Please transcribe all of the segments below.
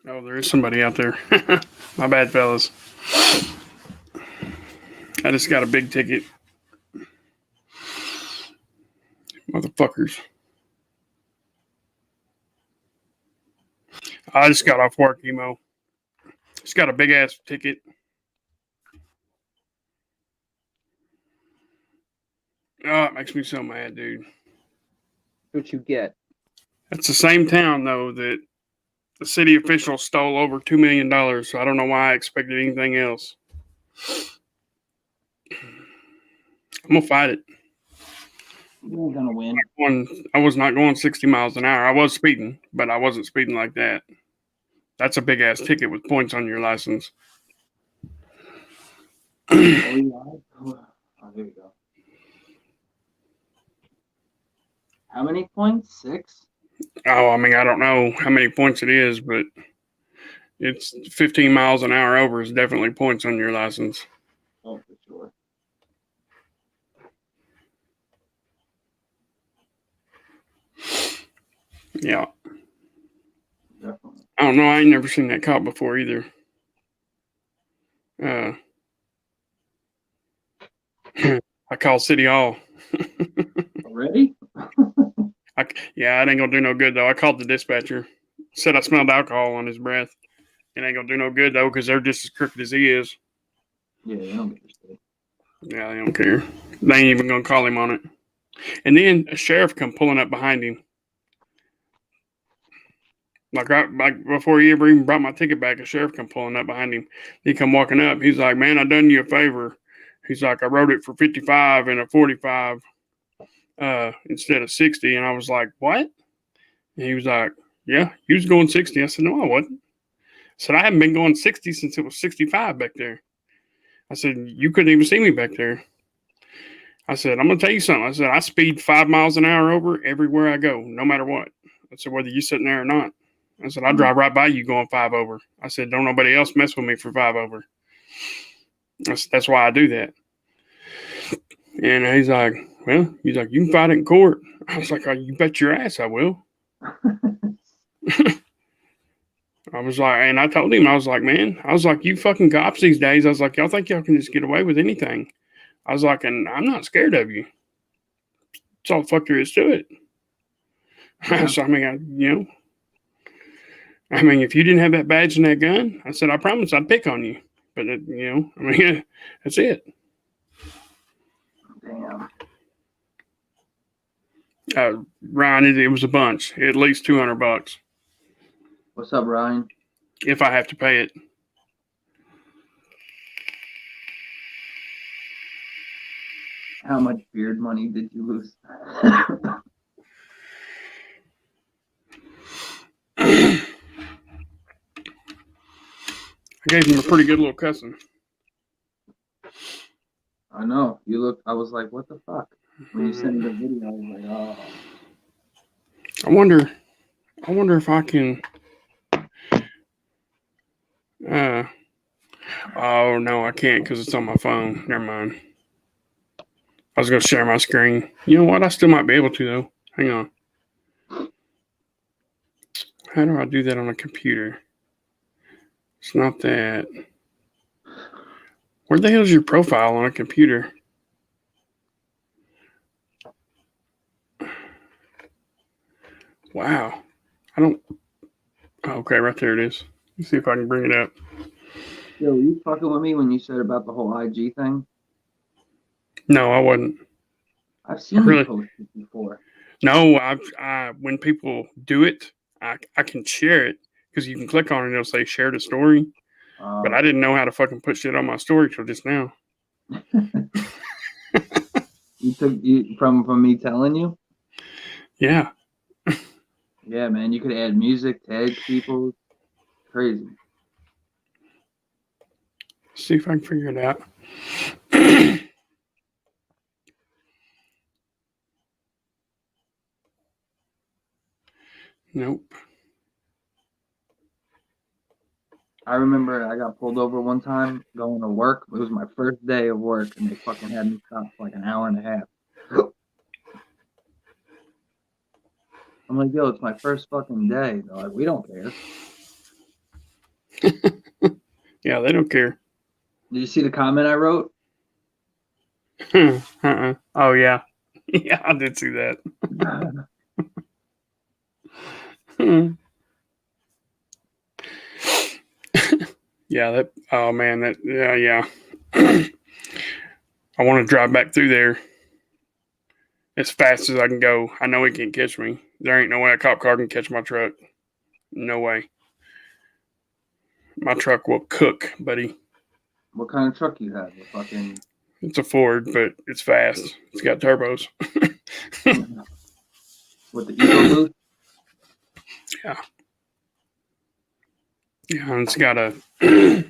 Oh, there is somebody out there. My bad, fellas. I just got a big ticket. Motherfuckers. I just got off work, emo. Just got a big ass ticket. Oh, it makes me so mad, dude. What you get? That's the same town, though, that the city officials stole over $2 million, so I don't know why I expected anything else. I'm going to fight it. You're gonna win. I was not going 60 miles an hour. I was speeding, but I wasn't speeding like that. That's a big ass ticket with points on your license. Oh, yeah. Oh, here we go. How many points? 6? Oh, I mean, I don't know how many points it is, but it's 15 miles an hour over is definitely points on your license. Oh, for sure. Yeah. Definitely. I don't know. I ain't never seen that cop before either. I called City Hall. Already? Yeah, it ain't gonna do no good though. I called the dispatcher. Said I smelled alcohol on his breath. It ain't gonna do no good though because they're just as crooked as he is. Yeah, they don't get your shit. Yeah, they don't care. They ain't even gonna call him on it. And then a sheriff come pulling up behind him. Like before he ever even brought my ticket back, a sheriff come pulling up behind him. He come walking up. He's like, "Man, I done you a favor." He's like, "I wrote it for 55 and a 45 instead of 60." And I was like, "What?" And he was like, "Yeah, you was going 60." I said, "No, I wasn't." I said, "I haven't been going 60 since it was 65 back there." I said, "You couldn't even see me back there." I said, "I'm gonna tell you something." I said, "I speed 5 miles an hour over everywhere I go, no matter what." I said, "Whether you sitting there or not." I said, "I drive right by you going 5 over." I said, "Don't nobody else mess with me for 5 over." That's why I do that. And he's like, "Well," he's like, "You can fight it in court." I was like, "Oh, you bet your ass I will." I was like, and I told him, I was like, "Man," I was like, "You fucking cops these days," I was like, "Y'all think y'all can just get away with anything." I was like, "And I'm not scared of you. That's all the fuck there is to it." Yeah. So, I mean, if you didn't have that badge and that gun, I said, I promise I'd pick on you. But, that's it. Damn. Ryan, it was a bunch, at least $200 What's up, Ryan? if I have to pay it. How much beard money did you lose? I gave him a pretty good little cussing. I know. I was like, what the fuck? When you sent me the video, I was like, oh. I wonder if I can. Oh no, I can't because it's on my phone. Never mind. I was gonna share my screen. You know what? I still might be able to though. Hang on. How do I do that on a computer? It's not that. Where the hell is your profile on a computer? Wow. I don't. Okay, right there it is. Let's see if I can bring it up. Yo, were you fucking with me when you said about the whole IG thing? No, I wasn't. I've seen Really? you post it before. No, when people do it, I can share it because you can click on it and it'll say share the story. But I didn't know how to fucking put shit on my story till just now. You took you from me telling you? Yeah. Yeah, man. You could add music, tag people. Crazy. See if I can figure it out. Nope. I remember I got pulled over one time going to work. It was my first day of work, and they fucking had me stopped for like an hour and a half. I'm like, yo, it's my first fucking day. They're like, we don't care. Yeah, they don't care. Did you see the comment I wrote? Oh yeah, yeah, I did see that. Yeah, that. Oh man, that. Yeah, yeah. I want to drive back through there as fast as I can go. I know he can't catch me. There ain't no way a cop car can catch my truck. No way. My truck will cook, buddy. What kind of truck you have? A fucking It's a Ford, but it's fast. It's got turbos. with the Eco Boost? Yeah. Yeah, and it's got a. I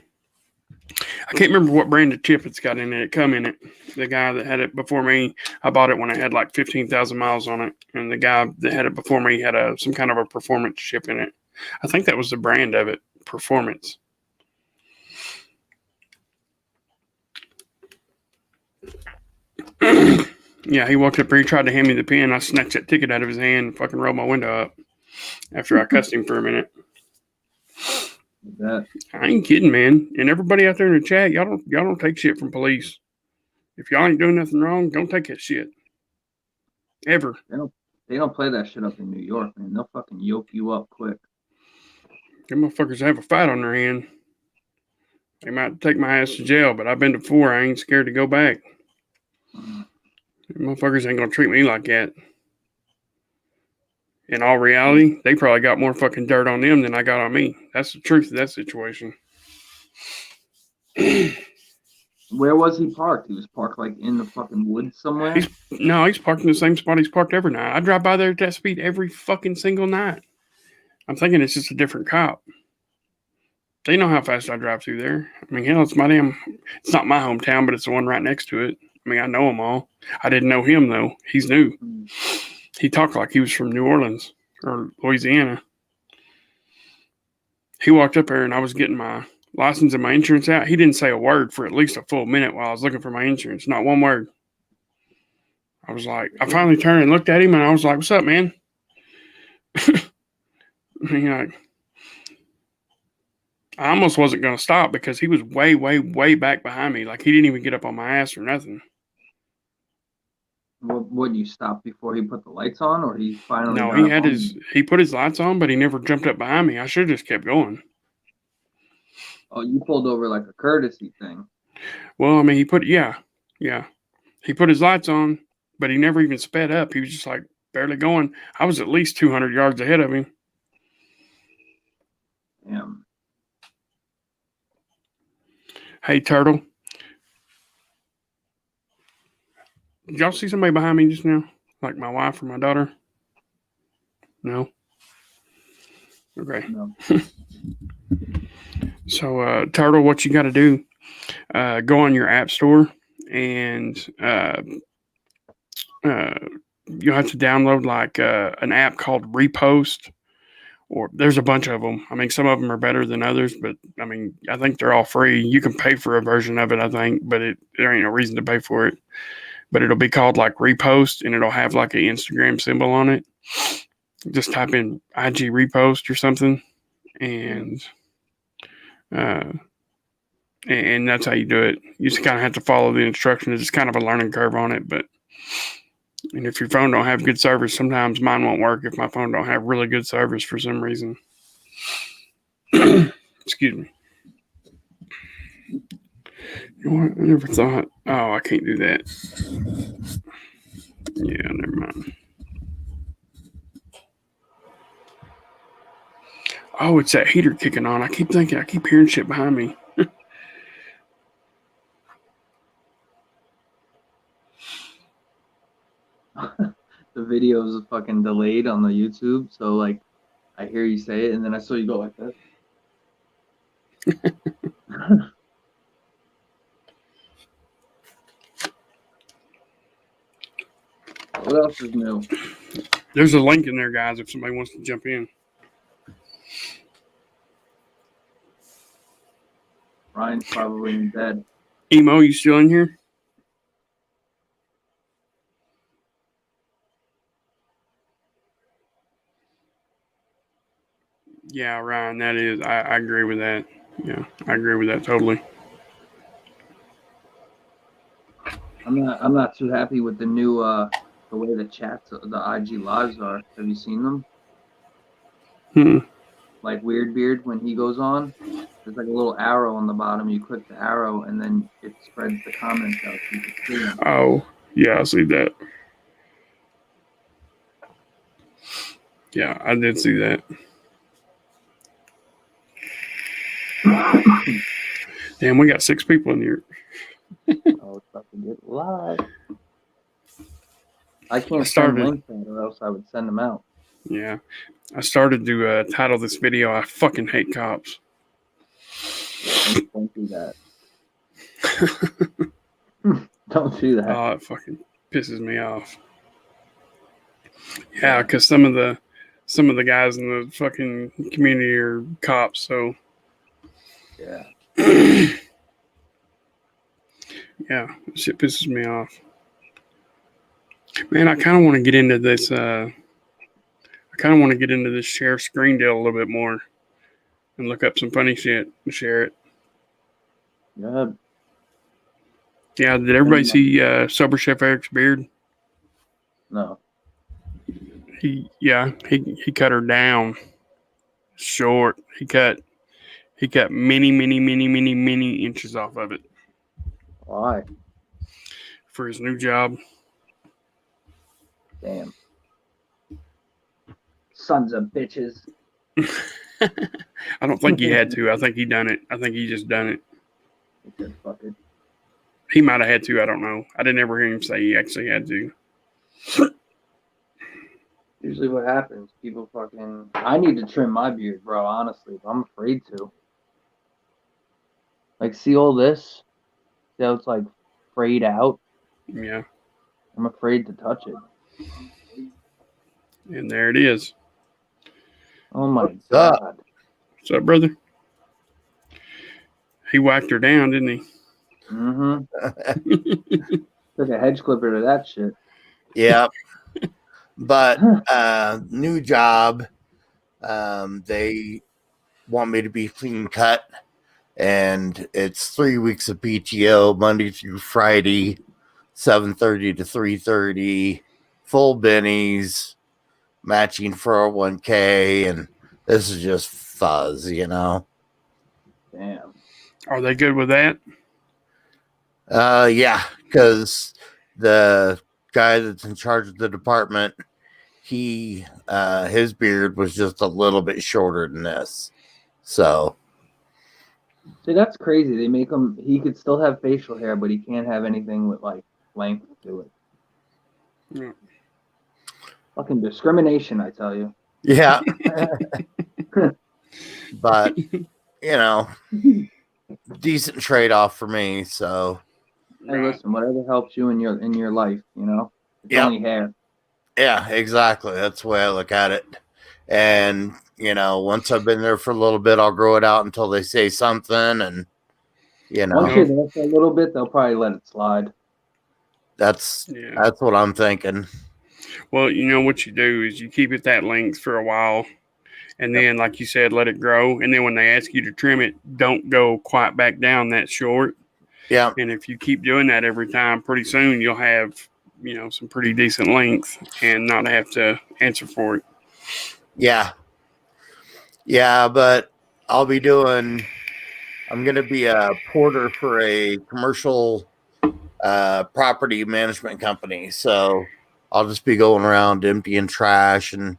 can't remember what brand of chip it's got in it. It come in it. The guy that had it before me, I bought it when it had like 15,000 miles on it, and the guy that had it before me had some kind of a performance chip in it. I think that was the brand of it, Performance. Yeah, he walked up here, he tried to hand me the pen. I snatched that ticket out of his hand and fucking rolled my window up after I cussed him for a minute. That I ain't kidding, man. And everybody out there in the chat, y'all don't take shit from police. If y'all ain't doing nothing wrong, don't take that shit. Ever. they don't play that shit up in New York, man. They'll fucking yoke you up quick. Them motherfuckers have a fight on their hand. They might take my ass to jail, but I've been to 4. I ain't scared to go back. Them motherfuckers ain't gonna treat me like that. In all reality, they probably got more fucking dirt on them than I got on me. That's the truth of that situation. Where was he parked? He was parked like in the fucking woods somewhere. He's parked in the same spot he's parked every night. I drive by there at that speed every fucking single night. I'm thinking it's just a different cop. They know how fast I drive through there. I mean, hell, it's not my hometown, but it's the one right next to it. I mean, I know them all. I didn't know him, though. He's new. He talked like he was from New Orleans or Louisiana. He walked up there and I was getting my license and my insurance out. He didn't say a word for at least a full minute while I was looking for my insurance. Not one word. I was like, I finally turned and looked at him and I was like, what's up, man? Like, I almost wasn't going to stop because he was way, way, way back behind me. Like, he didn't even get up on my ass or nothing. Would you stop before he put the lights on, or he finally? No, he put his lights on, but he never jumped up behind me. I should have just kept going. Oh, you pulled over like a courtesy thing. Well, I mean, he put his lights on, but he never even sped up. He was just like barely going. I was at least 200 yards ahead of him. Damn. Hey, Turtle. Did y'all see somebody behind me just now? Like my wife or my daughter? No? Okay. No. So, Turtle, what you got to do, go on your app store and you'll have to download like an app called Repost. Or there's a bunch of them. I mean, some of them are better than others, but I mean, I think they're all free. You can pay for a version of it, I think, but there ain't no reason to pay for it. But it'll be called like Repost, and it'll have like an Instagram symbol on it. Just type in IG Repost or something, and that's how you do it. You just kind of have to follow the instructions. It's kind of a learning curve on it, but. And if your phone don't have good service, sometimes mine won't work if my phone don't have really good service for some reason. Excuse me. You know what? I never thought. Oh, I can't do that. Yeah, never mind. Oh, it's that heater kicking on. I keep hearing shit behind me. The video is fucking delayed on the YouTube, so like I hear you say it, and then I saw you go like this. What else is new? There's a link in there, guys, if somebody wants to jump in. Ryan's probably in bed. Emo, you still in here? Yeah, Ryan, that is. I agree with that. Yeah, I agree with that totally. I'm not too happy with the new the way the chats, the IG lives are. Have you seen them? Hmm. Like Weird Beard when he goes on, there's like a little arrow on the bottom. You click the arrow and then it spreads the comments out so you can see them. Oh, yeah, I see that. Yeah, I did see that. Damn, we got 6 people in here. Oh, it's about to get live. I I can't send started. links out or else I would send them out. Yeah, I started to title this video. I fucking hate cops. Don't do that. Don't do that. Oh, it fucking pisses me off. Yeah, because some of the guys in the fucking community are cops. So Yeah. yeah, shit pisses me off. Man, I kind of want to get into this. I kind of want to get into this share screen deal a little bit more and look up some funny shit and share it. Yeah. Yeah, did everybody see Sober Chef Eric's beard? No. He cut her down short. He cut many inches off of it Why? for his new job. Damn. Sons of bitches. I don't think he had to. I think he done it. I think he just done it. He said, fuck it. He might have had to. I don't know. I didn't ever hear him say he actually had to. Usually what happens, people fucking... I need to trim my beard, bro, honestly, but I'm afraid to. Like, see all this? See how it's, like, frayed out? Yeah. I'm afraid to touch it. And there it is. Oh, my What's God. up? What's up, brother? He whacked her down, didn't he? Mm-hmm. Took a hedge clipper to that shit. Yeah. But new job. They want me to be clean cut. And it's 3 weeks of PTO, Monday through Friday, 7:30 to 3:30, full bennies, matching 401k, and this is just fuzz, you know. Damn. Are they good with that? Yeah, because the guy that's in charge of the department, he his beard was just a little bit shorter than this. So See, that's crazy. They make him... He could still have facial hair, but he can't have anything with, like, length to it. Yeah. Fucking discrimination, I tell you. yeah. But you know, decent trade-off for me. So Hey, listen, whatever helps you in your life, you know? It's Yep. only hair. yeah, exactly. That's the way I look at it. And you know, once I've been there for a little bit, I'll grow it out until they say something, and you know, Once you're there for a little bit, they'll probably let it slide. that's Yeah. what I'm thinking. Well, you know what you do is you keep it that length for a while, and then, like you said, let it grow. And then when they ask you to trim it, don't go quite back down that short. Yeah, And if you keep doing that every time, pretty soon you'll have, you know, some pretty decent length and not have to answer for it. yeah, but I'm gonna be a porter for a commercial property management company. So I'll just be going around emptying trash and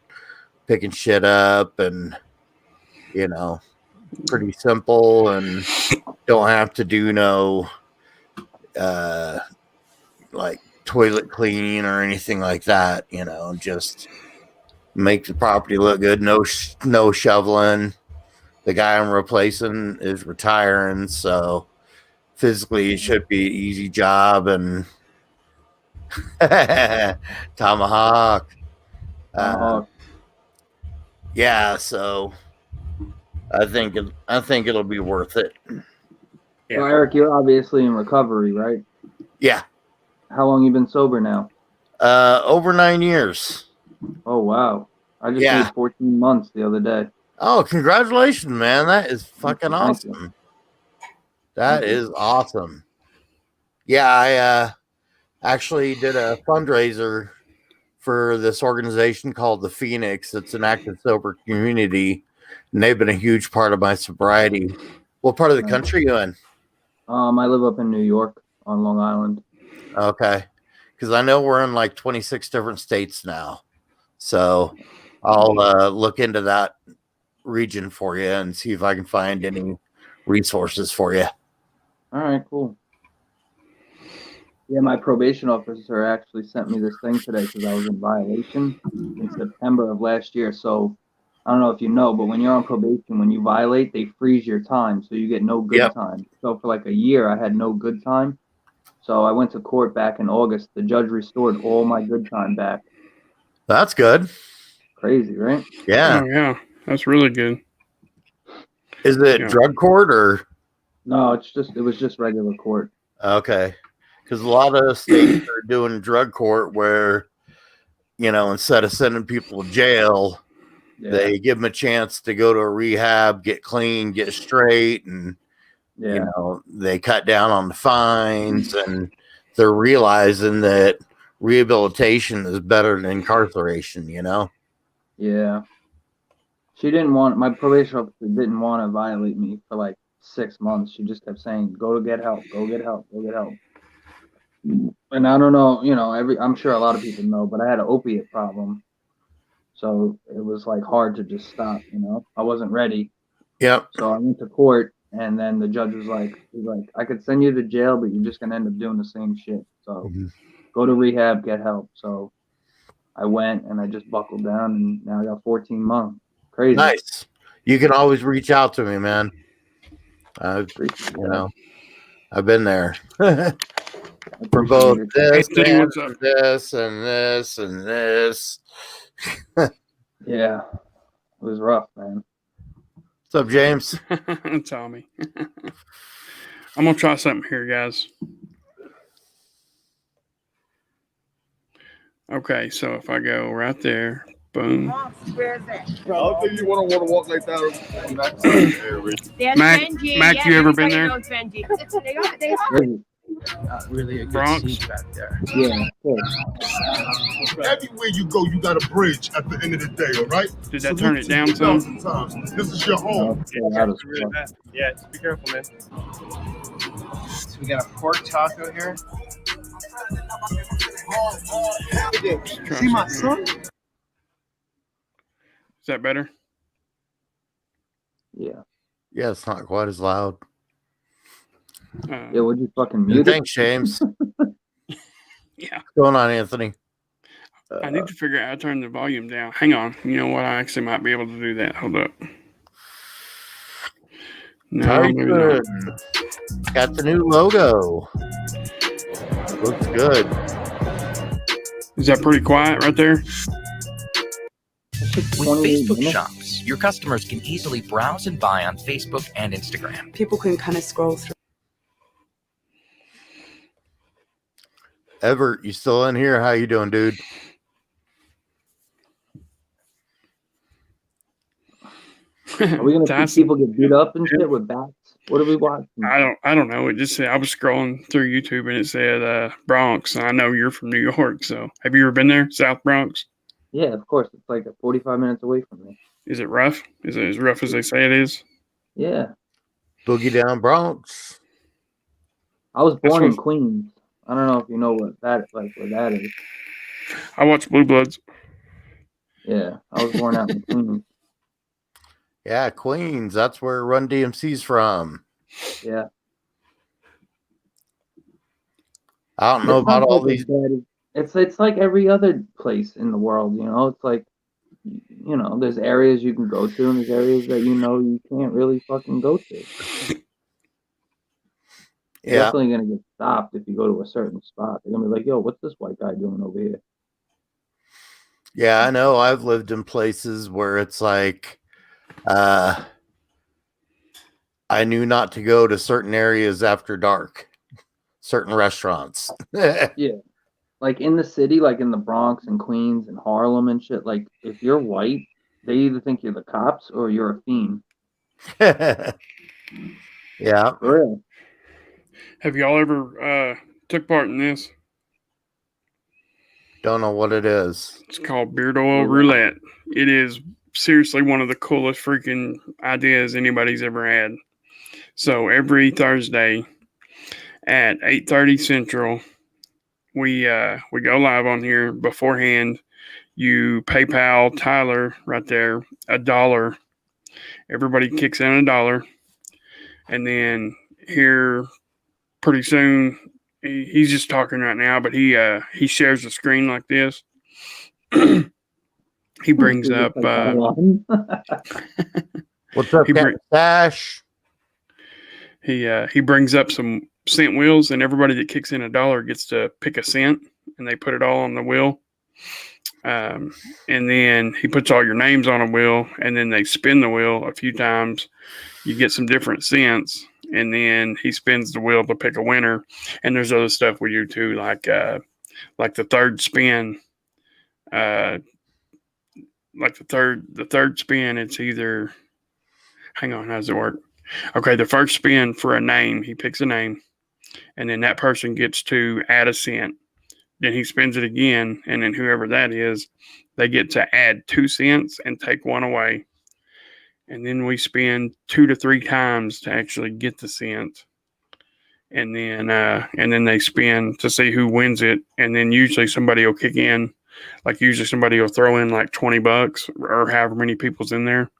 picking shit up, and you know, pretty simple, and don't have to do no like toilet cleaning or anything like that. You know, just make the property look good. No shoveling. The guy I'm replacing is retiring, so physically it should be an easy job. And tomahawk. Yeah, so I think it'll be worth it. Yeah. So, Eric, you're obviously in recovery, right? Yeah. How long you been sober now? Over 9 years. Oh, wow. I just Yeah. made 14 months the other day. Oh, congratulations, man. That is fucking Thank you. awesome. That Thank you. is awesome. Yeah, I actually did a fundraiser for this organization called the Phoenix. It's an active sober community, and they've been a huge part of my sobriety. What part of the Nice. country you in? I live up in New York on Long Island. Okay, because I know we're in like 26 different states now, so I'll look into that region for you and see if I can find any resources for you. All right, cool. Yeah, my probation officer actually sent me this thing today because I was in violation in September of last year. So I don't know if you know, but when you're on probation, when you violate, they freeze your time, so you get no good Yep. time. So for like a year, I had no good time. So I went to court back in August. The judge restored all my good time back. That's good. Crazy, right? Yeah. Oh yeah, that's really good. Is it Yeah. drug court or No, it was just regular court. okay? Because a lot of states are doing drug court where, you know, instead of sending people to jail, Yeah, they give them a chance to go to a rehab, get clean, get straight, and yeah, you know, they cut down on the fines, and they're realizing that rehabilitation is better than incarceration, you know? yeah. My probation officer didn't want to violate me for like 6 months. She just kept saying, "Go to get help, go get help, go get help." And I don't know, I'm sure a lot of people know, but I had an opiate problem. So it was like hard to just stop, I wasn't ready. Yep. So I went to court, and then the judge was like, I could send you to jail, but you're just gonna end up doing the same shit. So go to rehab, get help. So I went and I just buckled down, and now I got 14 months. Crazy. Nice. You can always reach out to me, man. Appreciate You that. know, I've been there I for appreciate both it. this, Hey, Steve, what's up? and this, and this, and this. Yeah, it was rough, man. What's up, James? Tommy. I'm gonna try something here, guys. Okay, so if I go right there, boom. Where is it? I don't think you want to walk like that. There's Mac- Benji. Mac, Yeah, you ever been everybody there? knows Benji. They got Not really a good Bronx? scene back there. Yeah, of course. Everywhere you go, you got a bridge at the end of the day, all right? Did that turn it down some? 1,000 times. This is your home. That was rough. Yeah, just be careful, man. So we got a pork taco here. See my son? Is that better? Yeah. Yeah, it's not quite as loud. Yeah, would you fucking mute it? Thanks, James. Yeah. What's going on, Anthony? I need to figure out how to turn the volume down. Hang on. You know what? I actually might be able to do that. Hold up. No, Very maybe good. not. Got the new logo. Looks good. Is that pretty quiet right there? With 28 Facebook minutes? Shops, your customers can easily browse and buy on Facebook and Instagram. People can kind of scroll through. Everett, you still in here? How you doing, dude? Are we gonna see Tyson, people get beat up and shit with bats? What are we watching? I don't know. It just said I was scrolling through YouTube and it said Bronx. And I know you're from New York, so have you ever been there? South Bronx? Yeah, of course. It's like 45 minutes away from me. Is it rough? Is it as rough as they say it is? Yeah. Boogie Down Bronx. I was born in what- Queens. I don't know if you know what that is. I watch Blue Bloods. Yeah. I was born out in Queens. Yeah, Queens. That's where Run DMC's from. Yeah. I don't know It's about not all like these. It's like every other place in the world, It's like, there's areas you can go to and there's areas that you can't really fucking go to. You're Yeah, definitely gonna get stopped if you go to a certain spot. They're gonna be like, "Yo, what's this white guy doing over here?" yeah, I know. I've lived in places where it's like, I knew not to go to certain areas after dark, certain restaurants. Like in the city, like in the Bronx and Queens and Harlem and shit. Like if you're white, They either think you're the cops or you're a fiend. Yeah. For real. Have y'all ever took part in this? Don't know what it is. It's called Beard Oil Roulette. It is seriously one of the coolest freaking ideas anybody's ever had. So every Thursday at 8:30 Central, we go live on here beforehand. You PayPal Tyler right there $1. Everybody kicks in $1, and then here pretty soon he's just talking right now, but he shares the screen like this. He brings up What's up, Captain Stash? he brings up some cent wheels, and everybody that kicks in $1 gets to pick a cent, and they put it all on the wheel. And then he puts all your names on a wheel, and then they spin the wheel a few times. You get some different cents, and then he spins the wheel to pick a winner. And there's other stuff we do too, like the third spin. Like the third spin, it's either. Hang on, how does it work? Okay, the first spin for a name, he picks a name, and then that person gets to add a cent. Then he spins it again, and then whoever that is, they get to add 2 cents and take 1 away. And then we spin 2 to 3 times to actually get the cent. And then they spin to see who wins it. And then usually somebody will kick in, like usually somebody will throw in like $20 or however many people's in there.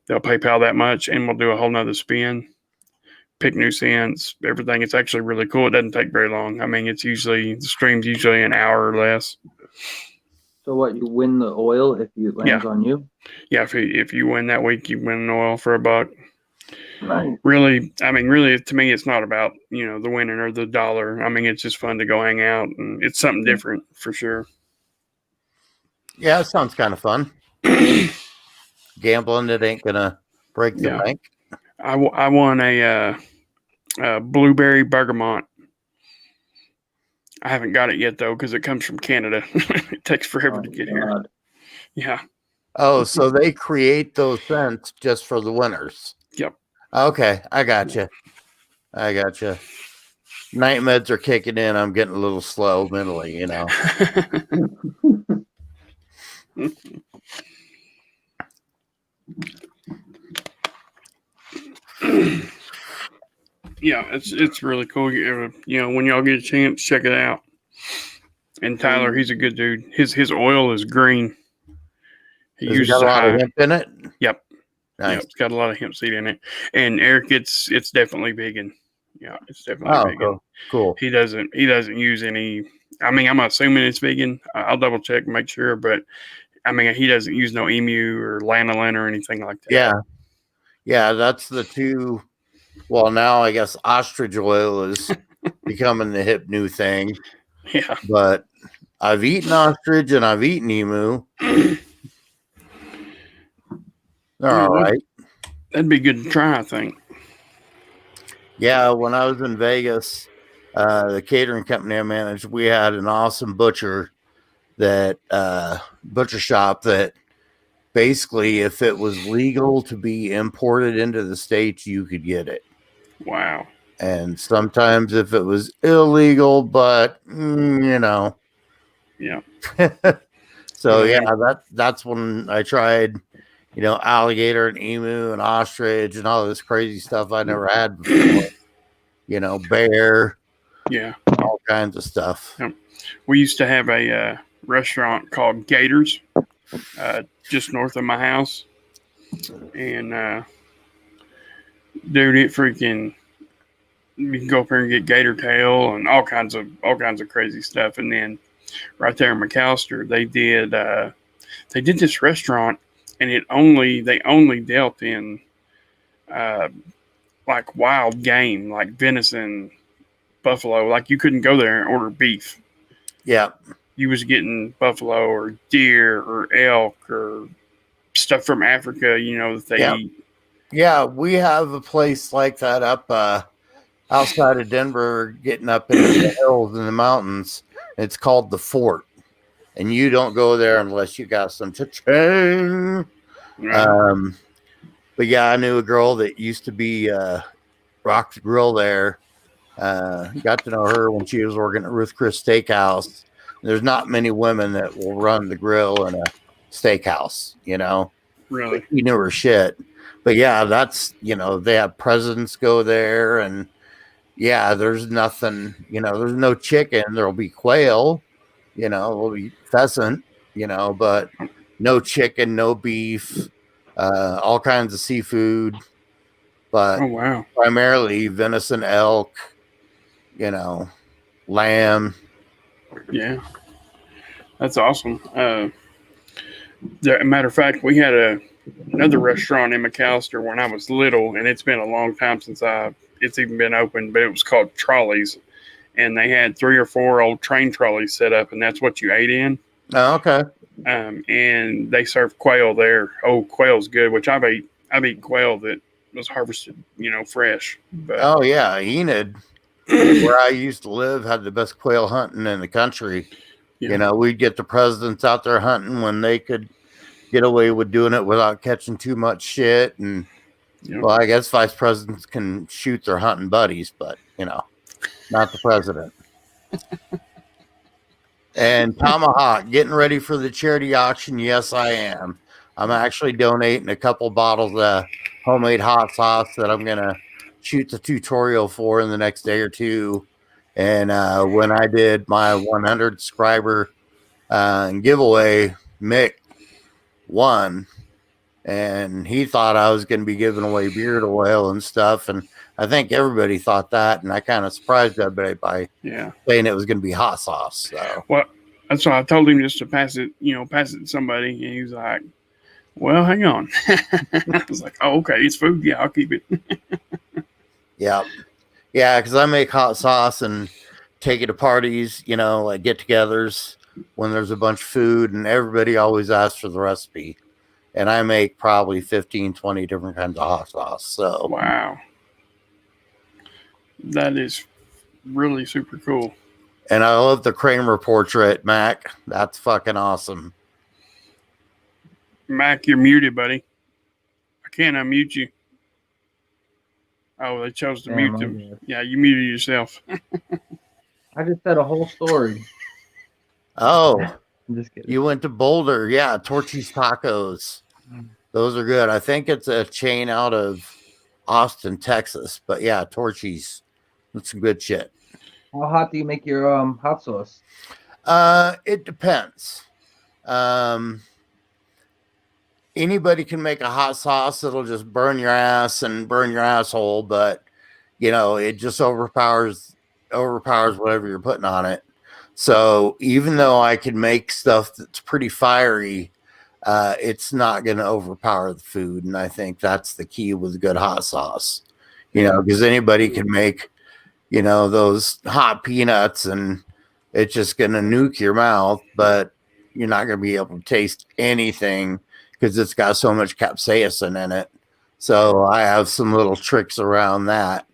They'll PayPal that much, and we'll do a whole nother spin. Pick new cents, everything. It's actually really cool. It doesn't take very long. I mean, the stream's usually an hour or less. So what, you win the oil if it lands on you? Yeah, if you win that week, you win an oil for $1. Right. Really, to me, it's not about, the winning or the dollar. I mean, it's just fun to go hang out, and it's something different for sure. Yeah, it sounds kind of fun. Gambling that ain't gonna break the bank. I won a blueberry bergamot. I haven't got it yet though, because it comes from Canada. It takes forever to get here. Yeah. Oh, so they create those scents just for the winners. Yep. Okay, I gotcha. Night meds are kicking in. I'm getting a little slow mentally, Yeah, it's really cool. When y'all get a chance, check it out. And Tyler, he's a good dude. His oil is green. He uses got a lot of hemp in it. Yep. Nice. Yep, it's got a lot of hemp seed in it. And Eric, it's definitely vegan. Yeah, it's definitely vegan. Cool. He doesn't use any. I mean, I'm assuming it's vegan. I'll double check and make sure, but I mean, he doesn't use no emu or lanolin or anything like that. Yeah, that's the two. Well, now I guess ostrich oil is becoming the hip new thing. Yeah. But I've eaten ostrich and I've eaten emu. They're all right. That'd be good to try, I think. Yeah, when I was in Vegas, the catering company I managed, we had an awesome butcher shop that basically, if it was legal to be imported into the States, you could get it. Wow. And sometimes if it was illegal, but Yeah. So that's when I tried, alligator and emu and ostrich and all this crazy stuff I never had before. Bear. Yeah. All kinds of stuff. We used to have a restaurant called Gators, just north of my house, and dude, you can go up here and get gator tail and all kinds of crazy stuff. And then right there in McAllister, they did this restaurant, and they only dealt in like wild game, like venison, buffalo. Like you couldn't go there and order beef. Yeah. You was getting buffalo or deer or elk or stuff from Africa, that they eat. Yeah, we have a place like that up outside of Denver, getting up into the hills and the mountains. It's called the Fort. And you don't go there unless you got some cha-ching. Right. But yeah, I knew a girl that used to be rock the grill there. Got to know her when she was working at Ruth Chris Steakhouse. There's not many women that will run the grill in a steakhouse, you know. Really. She knew her shit. But yeah, that's, you know, they have presidents go there, and yeah, there's nothing, you know, there's no chicken. There'll be quail, you know, there'll be pheasant, you know, but no chicken, no beef, all kinds of seafood, but Oh wow. primarily venison, elk, you know, lamb. Yeah. That's awesome. Matter of fact, we had another restaurant in McAllister when I was little, and it's been a long time since it's even been open. But it was called Trolleys, and they had 3 or 4 old train trolleys set up, and that's what you ate in. Oh, okay. And they serve quail there. Oh, quail's good. Which I've eaten quail that was harvested, you know, fresh. But Oh yeah, Enid, where I used to live, had the best quail hunting in the country. Yeah. You know, we'd get the presidents out there hunting when they could get away with doing it without catching too much shit. And Yeah. well, I guess vice presidents can shoot their hunting buddies, but you know, not the president. And Tomahawk, getting ready for the charity auction. Yes, I am. I'm actually donating a couple bottles of homemade hot sauce that I'm gonna shoot the tutorial for in the next day or two. And when I did my 100 subscriber giveaway, Mick won, and he thought I was going to be giving away beard oil and stuff, and I think everybody thought that, and I kind of surprised everybody by Yeah. saying it was going to be hot sauce. So Well, that's why I told him just to pass it to somebody, and he was like, "Well, hang on." I was like, "Oh, okay, it's food. Yeah, I'll keep it." yeah, because I make hot sauce and take it to parties, you know, like get-togethers when there's a bunch of food, and everybody always asks for the recipe. And I make probably 15, 20 different kinds of hot sauce. So Wow, that is really super cool. and I love the Kramer portrait, Mac. That's fucking awesome. Mac, you're muted, buddy. I can't unmute you. Oh, they chose to Yeah, mute my them. bad. Yeah, you muted yourself. I just said a whole story. Oh, I'm just kidding. you went to Boulder. Yeah, Torchy's Tacos. Those are good. I think it's a chain out of Austin, Texas. But yeah, Torchy's. That's some good shit. How hot do you make your hot sauce? It depends. Anybody can make a hot sauce that'll just burn your ass and burn your asshole, but you know, it just overpowers whatever you're putting on it. So even though I can make stuff that's pretty fiery, it's not going to overpower the food. And I think that's the key with good hot sauce, you know, because anybody can make, you know, those hot peanuts and it's just going to nuke your mouth, but you're not going to be able to taste anything because it's got so much capsaicin in it. So I have some little tricks around that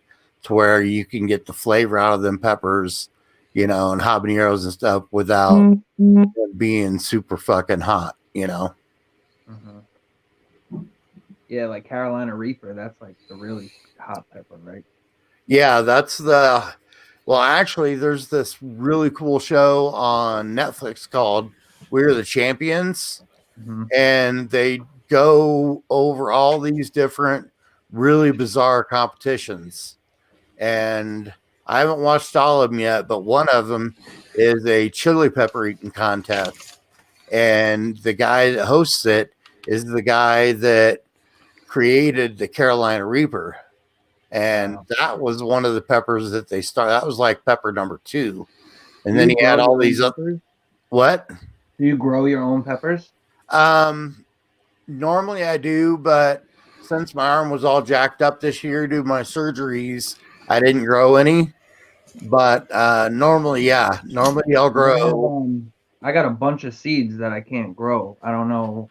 to where you can get the flavor out of them peppers, you know, and habaneros and stuff without it being super fucking hot, you know. Yeah, like Carolina Reaper. That's like the really hot pepper, right? Yeah, well, actually, there's this really cool show on Netflix called We're the Champions. Mm-hmm. And they go over all these different really bizarre competitions. And I haven't watched all of them yet, but one of them is a chili pepper eating contest. And the guy that hosts it is the guy that created the Carolina Reaper. And that was one of the peppers that they started. That was like pepper number 2. And then he had all these other. What? Do you grow your own peppers? Normally I do, but since my arm was all jacked up this year due to my surgeries, I didn't grow any. But normally, yeah. Normally I'll grow. I got a bunch of seeds that I can't grow. I don't know.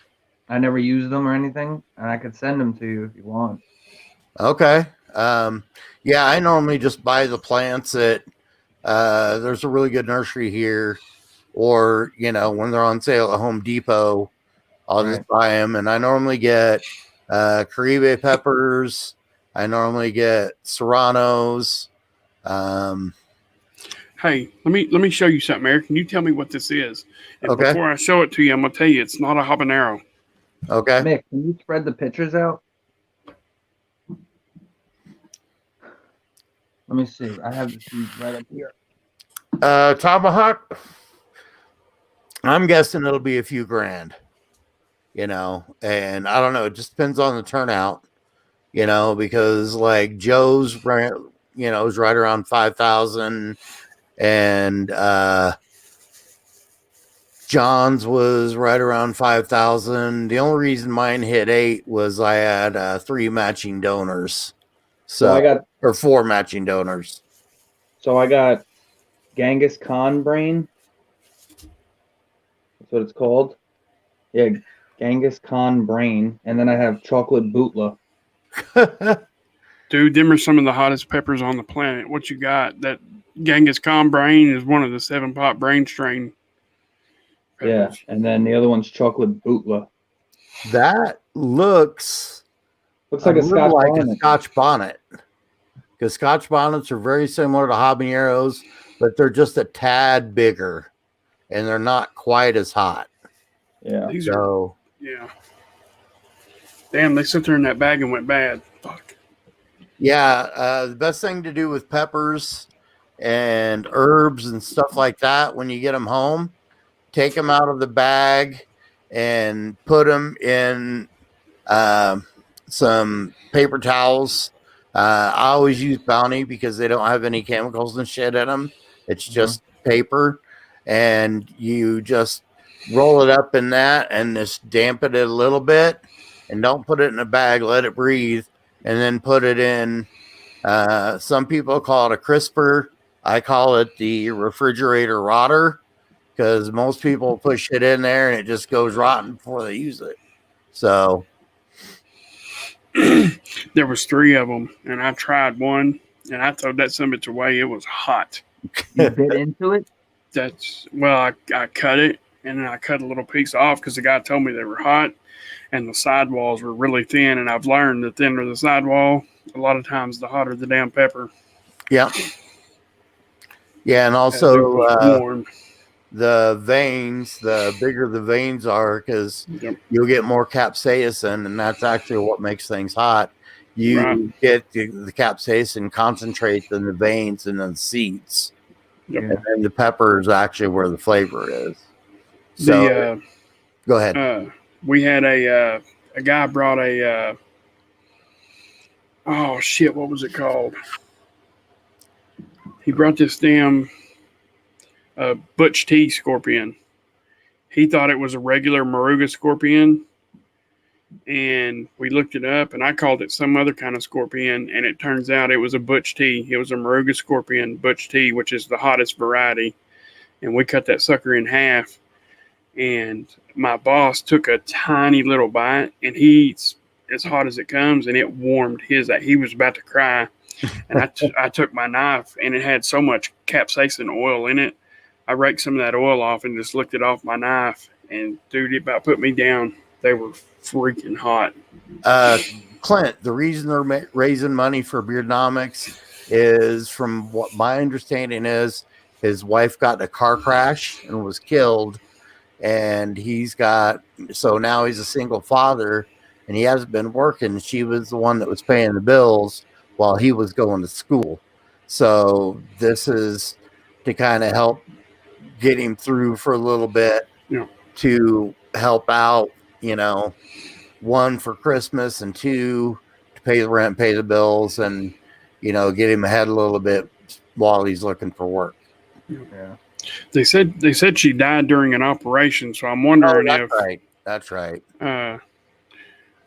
I never use them or anything, and I could send them to you if you want. Okay. Yeah, I normally just buy the plants at there's a really good nursery here, or you know, when they're on sale at Home Depot, I'll just buy them, and I normally get Caribe peppers. I normally get Serranos. Hey, let me show you something, Eric. Can you tell me what this is? And Okay. before I show it to you, I'm gonna tell you it's not a habanero. Okay. Mick, can you spread the pictures out? Let me see. I have the seeds right up here. Tomahawk. I'm guessing it'll be a few grand, and I don't know. It just depends on the turnout, because like Joe's, is right around 5,000, and John's was right around 5,000. The only reason mine hit 8 was I had 3 matching donors, or 4 matching donors. So I got Genghis Khan brain. That's what it's called. Yeah, Genghis Khan brain, and then I have chocolate bootla. Dude, them are some of the hottest peppers on the planet. What you got? That Genghis Khan brain is one of the 7-pot brain strain Yeah, peppers. and then the other one's chocolate bootla. That looks Looks like a little Scotch like bonnet. a Scotch bonnet, because Scotch bonnets are very similar to habaneros, but they're just a tad bigger, and they're not quite as hot. Yeah. These are, So yeah. Damn, they sit there in that bag and went bad. Fuck. yeah, the best thing to do with peppers and herbs and stuff like that when you get them home, take them out of the bag and put them in some paper towels. I always use Bounty because they don't have any chemicals and shit in them. It's just paper, and you just roll it up in that and just dampen it a little bit, and don't put it in a bag. Let it breathe, and then put it in. Some people call it a crisper. I call it the refrigerator rotter, because most people push it in there and it just goes rotten before they use it. So There was 3 of them, and I tried one, and I threw that son of a bitch away. It was hot. You bit into it? I cut it, and then I cut a little piece off because the guy told me they were hot, and the sidewalls were really thin. And I've learned the thinner the sidewall, a lot of times the hotter the damn pepper. yeah, and It also was warm. the veins, the bigger the veins are, because Yep. you'll get more capsaicin, and that's actually what makes things hot. You Right. get the capsaicin concentrates in the veins and then seeds. Yep. And then the pepper is actually where the flavor is. So go ahead. We had a guy brought a oh shit, what was it called? He brought this damn Butch T scorpion. He thought it was a regular Moruga scorpion, and we looked it up, and I called it some other kind of scorpion, and it turns out it was a Butch T. It was a Moruga scorpion Butch T, which is the hottest variety, and we cut that sucker in half. And my boss took a tiny little bite, and he's as hot as it comes, and it warmed his. He was about to cry, and I took my knife, and it had so much capsaicin oil in it. I raked some of that oil off and just licked it off my knife, and dude, it about put me down. They were freaking hot. Clint, the reason they're raising money for Beardonomics is, from what my understanding is, his wife got in a car crash and was killed. And so now he's a single father, and he hasn't been working. She was the one that was paying the bills while he was going to school. So this is to kind of help get him through for a little bit, to help out, 1 for Christmas, and 2 to pay the rent, pay the bills, and, get him ahead a little bit while he's looking for work. Yeah. They said she died during an operation, so I'm wondering That's right. I'm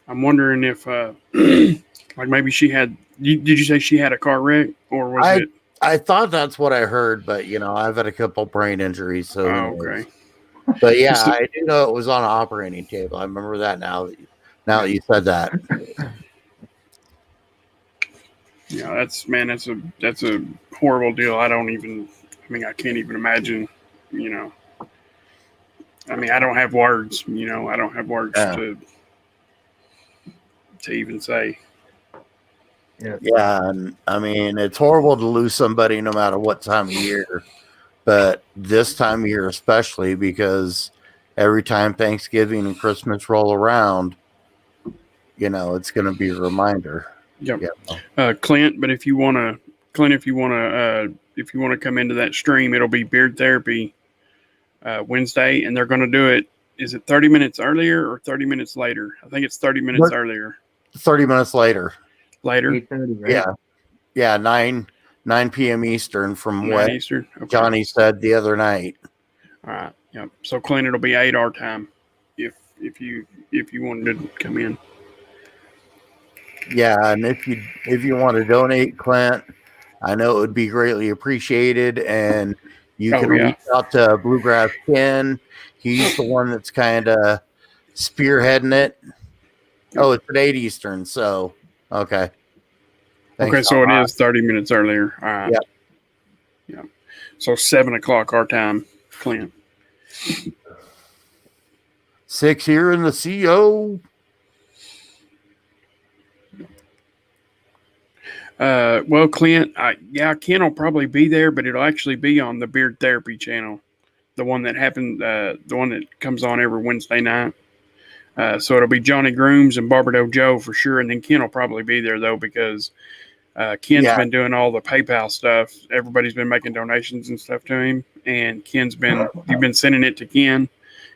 wondering if like maybe she had. Did you say she had a car wreck, or was it? I thought that's what I heard, but I've had a couple brain injuries, so Okay. But yeah, I do know it was on an operating table. I remember that now that you said that. Yeah, that's a horrible deal. I can't even imagine, I mean, I don't have words. I don't have words Yeah. to even say. Yeah, and I mean, it's horrible to lose somebody no matter what time of year, but this time of year especially, because every time Thanksgiving and Christmas roll around, it's going to be a reminder. Yep. Yeah. Clint, but if you want to come into that stream, it'll be Beard Therapy Wednesday, and they're going to do it. Is it 30 minutes earlier or 30 minutes later? I think it's 30 minutes earlier. 30 minutes later. Later? 8:30, right? Yeah, 9 p.m. Eastern from 9 what Eastern? Okay. Johnny said the other night. All right. Yep. So Clint, it'll be 8 our time if you wanted to come in. Yeah, and if you want to donate, Clint, I know it would be greatly appreciated, and you can reach out to Bluegrass Ken. He's the one that's kind of spearheading it. Oh, it's at 8 Eastern, so okay. Thanks Okay, so it is 30 minutes earlier. All right. Yeah. So 7 o'clock our time, Clint. 6 here in the CO. Well, Clint, Ken will probably be there, but it'll actually be on the Beard Therapy channel, the one that comes on every Wednesday night. So it'll be Johnny Grooms and Barbado Joe for sure, and then Ken will probably be there though because Ken's been doing all the PayPal stuff. Everybody's been making donations and stuff to him, and you've been sending it to Ken,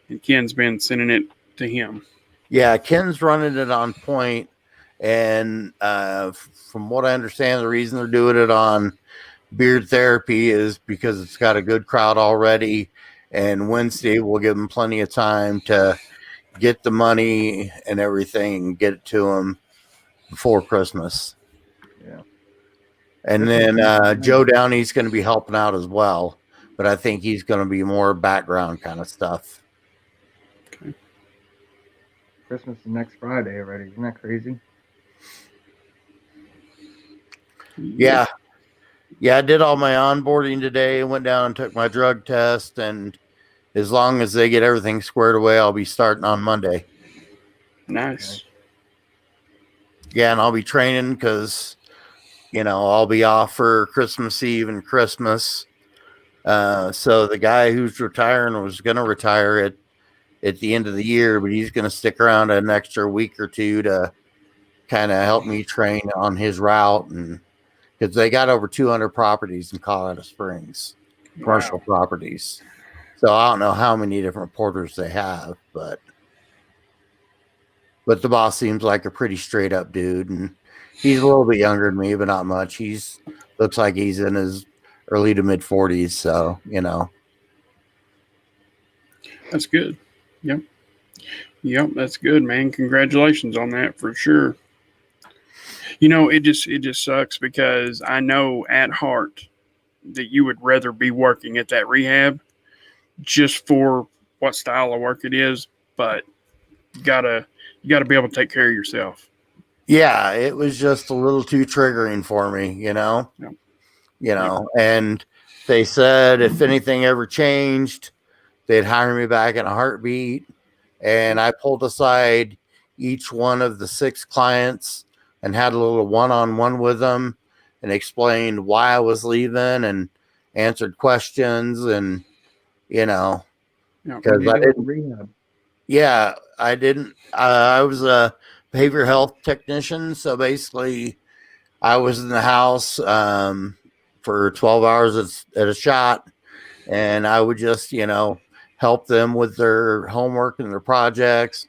and Ken's been sending it to him. Yeah, Ken's running it on point. And from what I understand, the reason they're doing it on Beard Therapy is because it's got a good crowd already. And Wednesday will give them plenty of time to get the money and everything and get it to them before Christmas. Yeah. And then Joe Downey's going to be helping out as well. But I think he's going to be more background kind of stuff. Okay. Christmas is next Friday already. Isn't that crazy? Yeah. I did all my onboarding today. Went down and took my drug test, and as long as they get everything squared away, I'll be starting on Monday. Nice. Yeah, and I'll be training because, I'll be off for Christmas Eve and Christmas. So the guy who's retiring was going to retire at the end of the year, but he's going to stick around an extra week or two to kind of help me train on his route, and because they got over 200 properties in Colorado Springs, commercial properties. So I don't know how many different porters they have, but the boss seems like a pretty straight up dude, and he's a little bit younger than me, but not much. Looks like he's in his early to mid 40s. So, That's good. Yep, that's good, man. Congratulations on that for sure. It just sucks because I know at heart that you would rather be working at that rehab just for what style of work it is, but you gotta be able to take care of yourself. Yeah, it was just a little too triggering for me, and they said if anything ever changed, they'd hire me back in a heartbeat. And I pulled aside each one of the 6 clients and had a little one-on-one with them and explained why I was leaving and answered questions and, because I didn't rehab. Yeah, I didn't. I was a behavioral health technician. So basically I was in the house for 12 hours at a shot, and I would just, help them with their homework and their projects,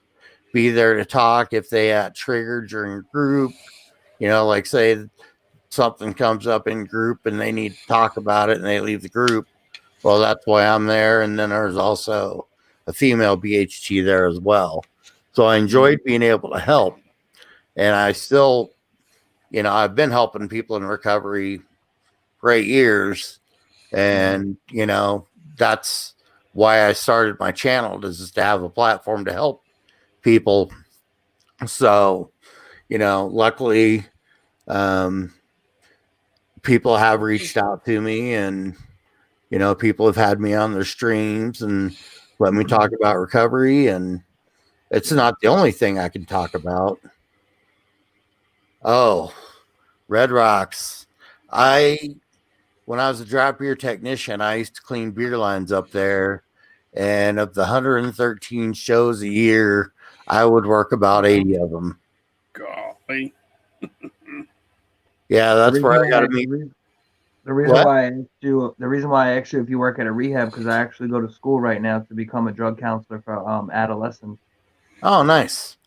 be there to talk if they got triggered during group, like say something comes up in group and they need to talk about it and they leave the group. Well, that's why I'm there. And then there's also a female BHT there as well. So I enjoyed being able to help. And I still, I've been helping people in recovery for 8 years. And, that's why I started my channel, is to have a platform to help people. So, luckily, people have reached out to me, and, people have had me on their streams and let me talk about recovery, and it's not the only thing I can talk about. Oh, Red Rocks. When I was a drop beer technician, I used to clean beer lines up there. And of the 113 shows a year, I would work about 80 of them. Golly. Yeah, that's where I got to meet. The reason What? why I asked you, the reason why I asked you if you work at a rehab, because I actually go to school right now to become a drug counselor for adolescents. Oh, nice.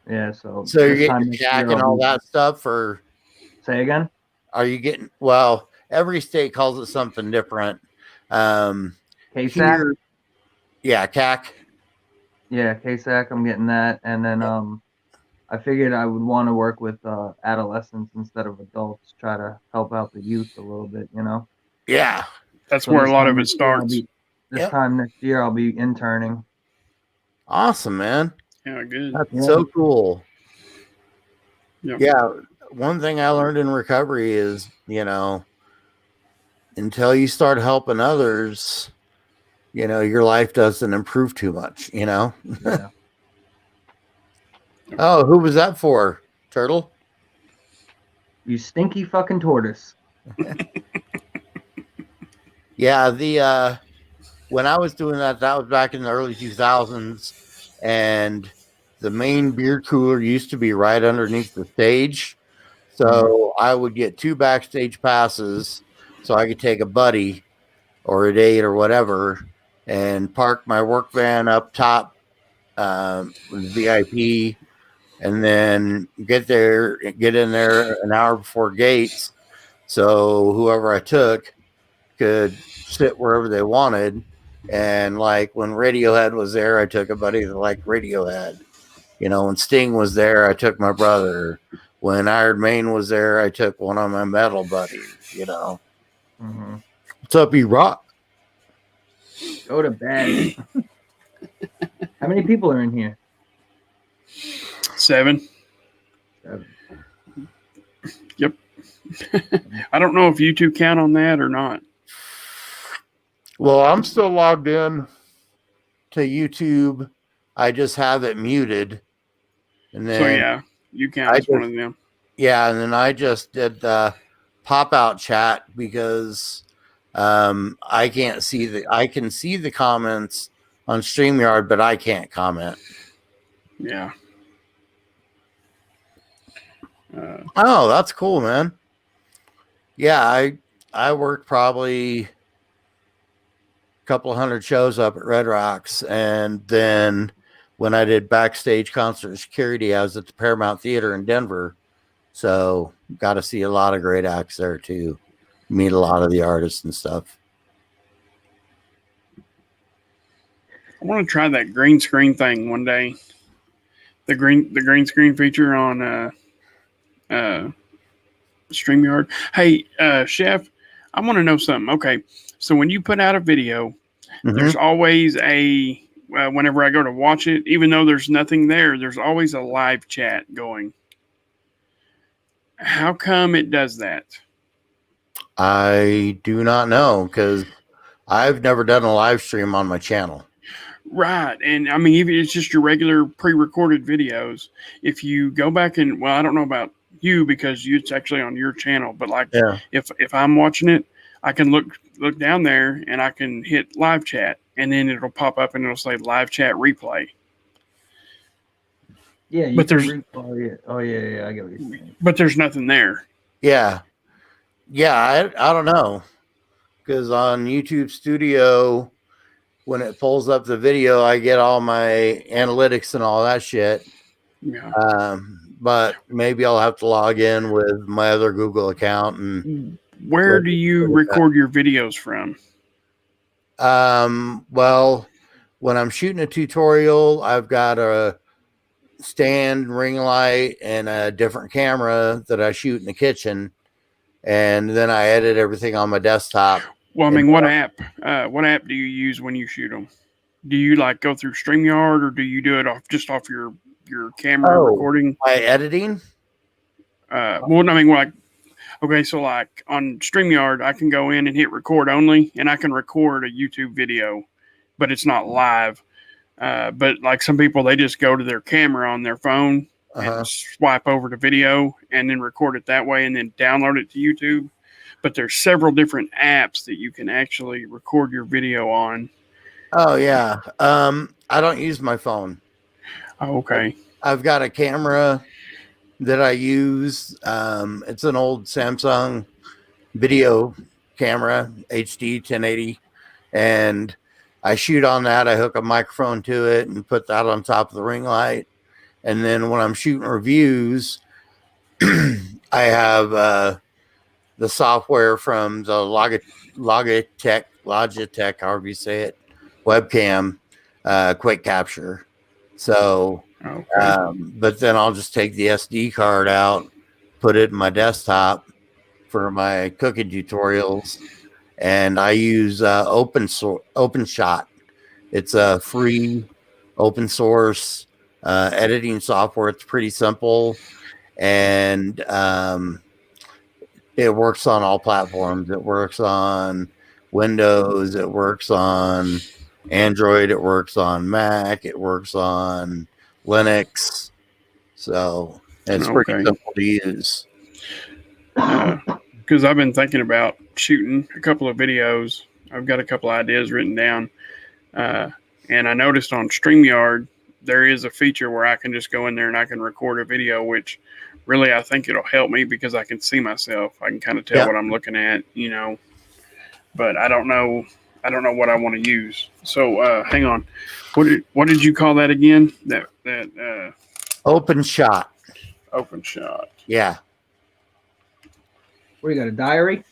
Yeah, so So you're this getting time your next jack year and I'll all be- that stuff, or Say again? are you getting? Well, every state calls it something different. KSAC? Here, yeah, CAC. Yeah, KSAC. I'm getting that, and then I figured I would want to work with adolescents instead of adults, try to help out the youth a little bit, you know. Yeah. That's So where a this lot time of it next year I'll starts. be- This Yep. time next year I'll be interning. Awesome, man. Yeah, good. That's Yeah. so cool. Yep. Yeah. One thing I learned in recovery is, until you start helping others, your life doesn't improve too much, Yeah. Oh, who was that for? Turtle? You stinky fucking tortoise. Yeah, when I was doing that was back in the early 2000s, and the main beer cooler used to be right underneath the stage. So I would get 2 backstage passes so I could take a buddy or a date or whatever and park my work van up top with VIP, and then get in there an hour before gates. So whoever I took could sit wherever they wanted. And like when Radiohead was there, I took a buddy that liked Radiohead. When Sting was there, I took my brother. When Iron Maiden was there, I took one of my metal buddies. Mm-hmm. What's up, E-Rock? Go to bed. How many people are in here? 7. 7. Yep. I don't know if you two count on that or not. Well, I'm still logged in to YouTube. I just have it muted. And then So yeah, you count as one of them. Yeah, and then I just did pop-out chat because I can't see I can see the comments on StreamYard, but I can't comment. Yeah. Oh, that's cool, man. Yeah, I worked probably a couple hundred shows up at Red Rocks, and then when I did backstage concert security, I was at the Paramount Theater in Denver. So got to see a lot of great acts there too. Meet a lot of the artists and stuff. I want to try that green screen thing one day. The green screen feature on StreamYard. Hey, Chef, I want to know something. Okay, so when you put out a video, there's always a whenever I go to watch it, even though there's nothing there, there's always a live chat going. How come it does that? I do not know, because I've never done a live stream on my channel. Right. And I mean, even it's just your regular pre-recorded videos. If you go back and, well, I don't know about you because it's actually on your channel, but like if I'm watching it, I can look down there and I can hit live chat, and then it'll pop up and it'll say live chat replay. Yeah, but there's yeah, I get what you're saying. But there's nothing there. Yeah, I don't know, because on YouTube Studio, when it pulls up the video, I get all my analytics and all that shit. Yeah. But maybe I'll have to log in with my other Google account. And where do you record your videos from? Well, when I'm shooting a tutorial, I've got a stand, ring light, and a different camera that I shoot in the kitchen, and then I edit everything on my desktop. Well, I mean, what app do you use when you shoot them? Do you like go through StreamYard, or do you do it off your camera recording? By editing? Well, I mean, like, okay, so like on StreamYard, I can go in and hit record only, and I can record a YouTube video but it's not live. But like some people, they just go to their camera on their phone and swipe over to video and then record it that way and then download it to YouTube. But there's several different apps that you can actually record your video on. Oh yeah. I don't use my phone. Oh, okay. I've got a camera that I use. It's an old Samsung video camera, HD 1080, and I shoot on that. I hook a microphone to it and put that on top of the ring light. And then when I'm shooting reviews, I have the software from the Logitech, however you say it, webcam, quick capture. So, but then I'll just take the SD card out, put it in my desktop for my cooking tutorials, and I use OpenShot. It's a free open source editing software. It's pretty simple, and it works on all platforms. It works on Windows. It works on Android. It works on Mac. It works on Linux. So it's pretty simple to use. Because I've been thinking about shooting a couple of videos. I've got a couple of ideas written down. And I noticed on StreamYard, there is a feature where I can just go in there and I can record a video, which really I think it'll help me because I can see myself. I can kind of tell what I'm looking at, you know. But I don't know what I want to use. So hang on. What did you call that again? That OpenShot. OpenShot. Yeah. What, you got a diary?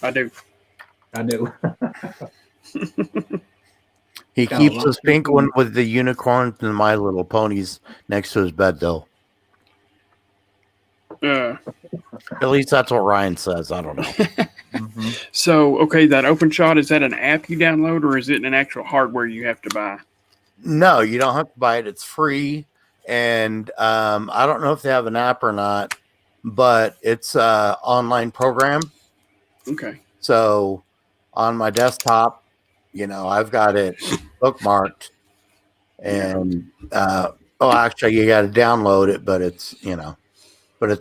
I do. He keeps his pink one with the unicorns and My Little Ponies next to his bed, though. At least that's what Ryan says. I don't know. So, okay, that OpenShot, is that an app you download or is it an actual hardware you have to buy? No, you don't have to buy it. It's free. And I don't know if they have an app or not, but it's an online program. Okay. So on my desktop, you know, I've got it bookmarked. And, actually, you got to download it, but it's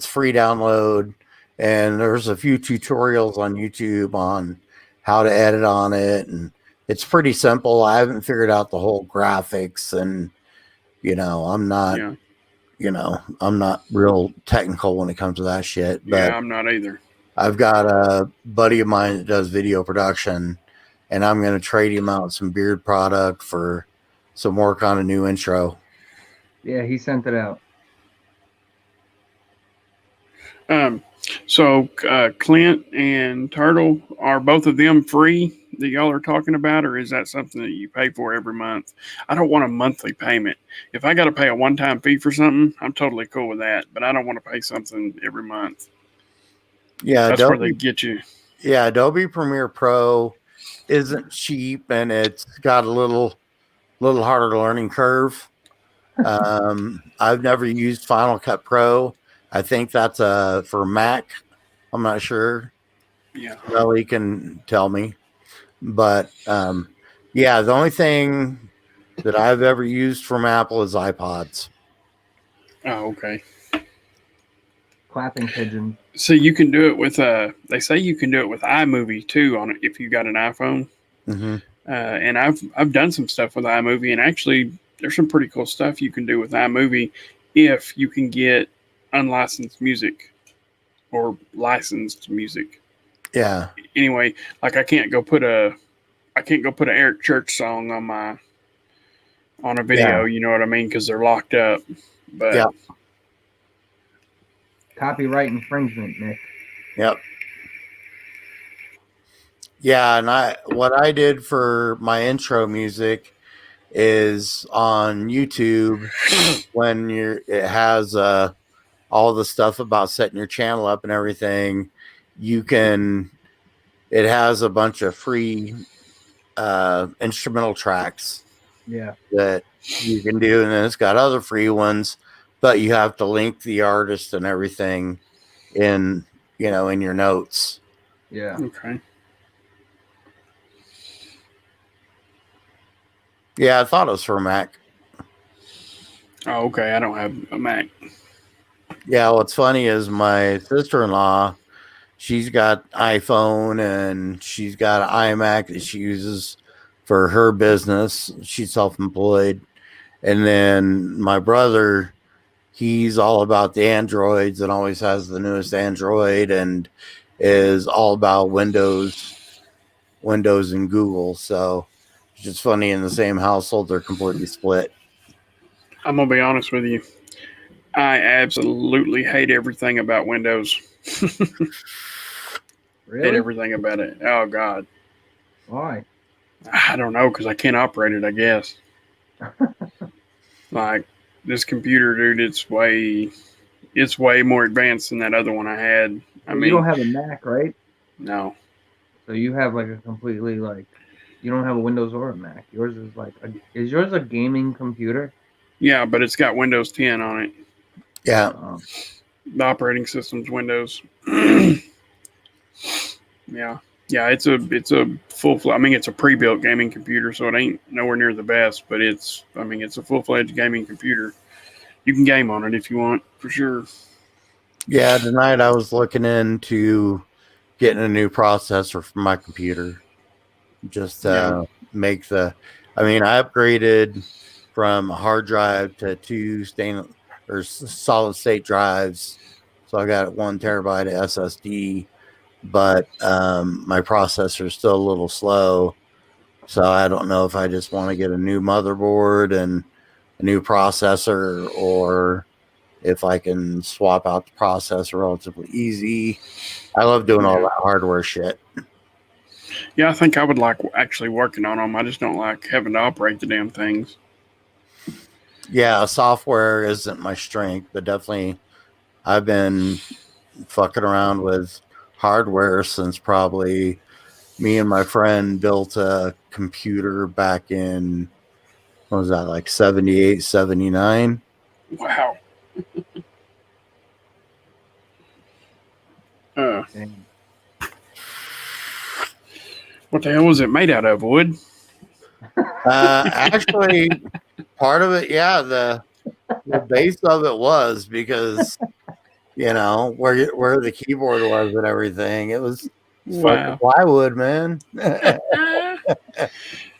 free download. And there's a few tutorials on YouTube on how to edit on it. And it's pretty simple. I haven't figured out the whole graphics and, you know, I'm not real technical when it comes to that shit. But yeah, I'm not either. I've got a buddy of mine that does video production, and I'm going to trade him out some beard product for some work on a new intro. Yeah, he sent it out. So Clint and Turtle, are both of them free that y'all are talking about, or is that something that you pay for every month? I don't want a monthly payment. If I got to pay a one-time fee for something, I'm totally cool with that, but I don't want to pay something every month. Yeah, that's where they get you. Yeah, Adobe Premiere Pro isn't cheap, and it's got a little harder learning curve. I've never used Final Cut Pro. I think that's for Mac. I'm not sure. Yeah. Well, he can tell me. But yeah, the only thing that I've ever used from Apple is iPods. Oh, okay. Clapping pigeon. So you can do it with they say you can do it with iMovie too on it if you got an iPhone. Mm-hmm. And I've done some stuff with iMovie, and actually there's some pretty cool stuff you can do with iMovie if you can get unlicensed music or licensed music. Yeah. Anyway, like I can't go put a Eric Church song on a video. You know what I mean? Because they're locked up. But yeah. Copyright infringement, Nick. Yep. Yeah, and what I did for my intro music is on YouTube when it has all the stuff about setting your channel up and everything. It has a bunch of free instrumental tracks. Yeah. That you can do, and then it's got other free ones, but you have to link the artist and everything in your notes. Yeah. Okay. Yeah, I thought it was for Mac. Oh, okay. I don't have a Mac. Yeah, what's funny is my sister-in-law, she's got iPhone and she's got an iMac that she uses for her business. She's self-employed. And then my brother, he's all about the Androids and always has the newest Android and is all about Windows and Google. So it's just funny, in the same household, they're completely split. I'm gonna be honest with you. I absolutely hate everything about Windows. Hate Really? everything about it. Oh God. Why? I don't know, because I can't operate it, I guess. Like this computer, dude, it's way more advanced than that other one I had. I You mean, don't have a Mac, right? no. So you have like a completely like, you don't have a Windows or a Mac. Yours is like, is yours a gaming computer? Yeah, but it's got Windows 10 on it. Yeah. The operating system's Windows. Yeah. Yeah, it's a I mean, it's a pre-built gaming computer, so it ain't nowhere near the best, but it's a full-fledged gaming computer. You can game on it if you want, for sure. Yeah, tonight I was looking into getting a new processor for my computer. Just make I upgraded from a hard drive to two solid state drives. So I got 1 terabyte of SSD, but my processor is still a little slow. So I don't know if I just want to get a new motherboard and a new processor, or if I can swap out the processor relatively easy. I love doing all that hardware shit. Yeah, I think I would like actually working on them. I just don't like having to operate the damn things. Yeah, software isn't my strength, but definitely I've been fucking around with hardware since probably me and my friend built a computer back in, what was that, like 78, 79? Wow. Dang. What the hell was it made out of? Wood? Actually, part of it, yeah, the base of it was, because where the keyboard was and everything, it was fucking plywood, man.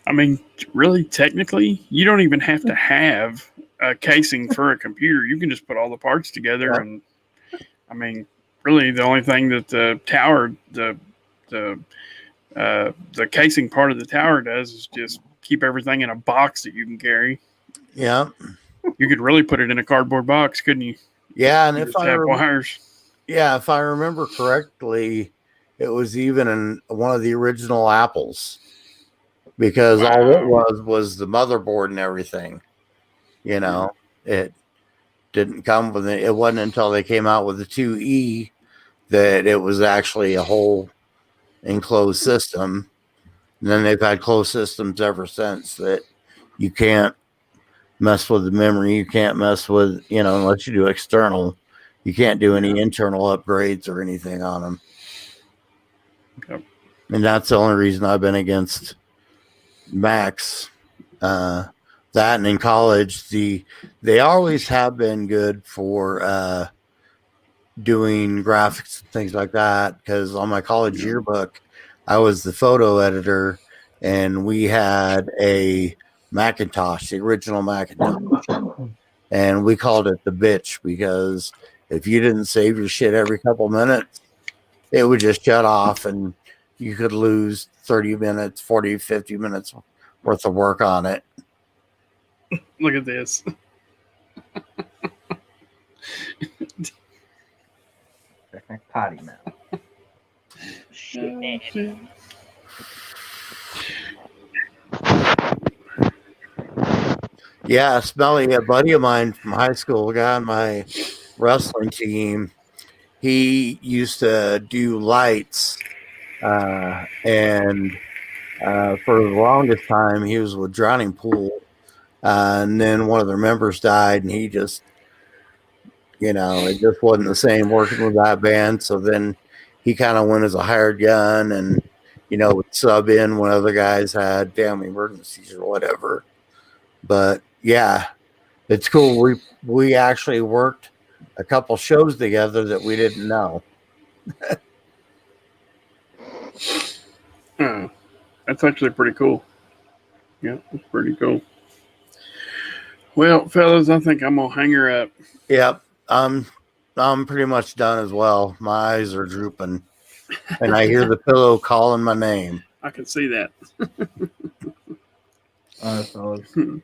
I mean, really, technically, you don't even have to have a casing for a computer. You can just put all the parts together, and I mean, really, the only thing that the tower, the casing part of the tower does is just keep everything in a box that you can carry. Yeah. You could really put it in a cardboard box, couldn't you? Yeah, and if I remember correctly, it was even in one of the original Apples, because all it was the motherboard and everything. It didn't come with it. It wasn't until they came out with the 2E that it was actually a whole enclosed system. And then they've had closed systems ever since, that you can't mess with the memory. You can't mess with, unless you do external. You can't do any internal upgrades or anything on them. Yep. And that's the only reason I've been against Macs. That, and in college, they always have been good for doing graphics and things like that, because on my college yearbook, I was the photo editor, and we had a Macintosh, the original Macintosh, and we called it the bitch, because if you didn't save your shit every couple minutes, it would just shut off, and you could lose 30 minutes, 40, 50 minutes worth of work on it. Look at this. Potty mouth. Shit. Yeah, Smelly, a buddy of mine from high school, a guy on my wrestling team, he used to do lights, and for the longest time, he was with Drowning Pool, and then one of their members died, and he just, it just wasn't the same working with that band, so then he kind of went as a hired gun, and, would sub in when other guys had family emergencies or whatever. But yeah, it's cool. We actually worked a couple shows together that we didn't know. That's actually pretty cool. Yeah, it's pretty cool. Well, fellas, I think I'm gonna hang her up. Yep. I'm pretty much done as well. My eyes are drooping. And I hear the pillow calling my name. I can see that. All right, fellas. All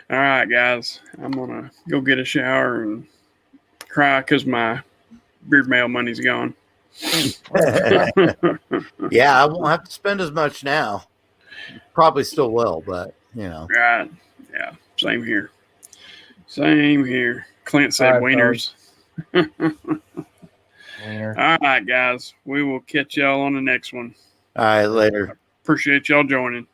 right, guys. I'm gonna go get a shower and cry because my beard mail money's gone. Yeah, I won't have to spend as much now. Probably still will, but you know. Right. Yeah. Same here. Same here. Clint said All right, wieners. Wiener. All right, guys. We will catch y'all on the next one. All right, later. Appreciate y'all joining.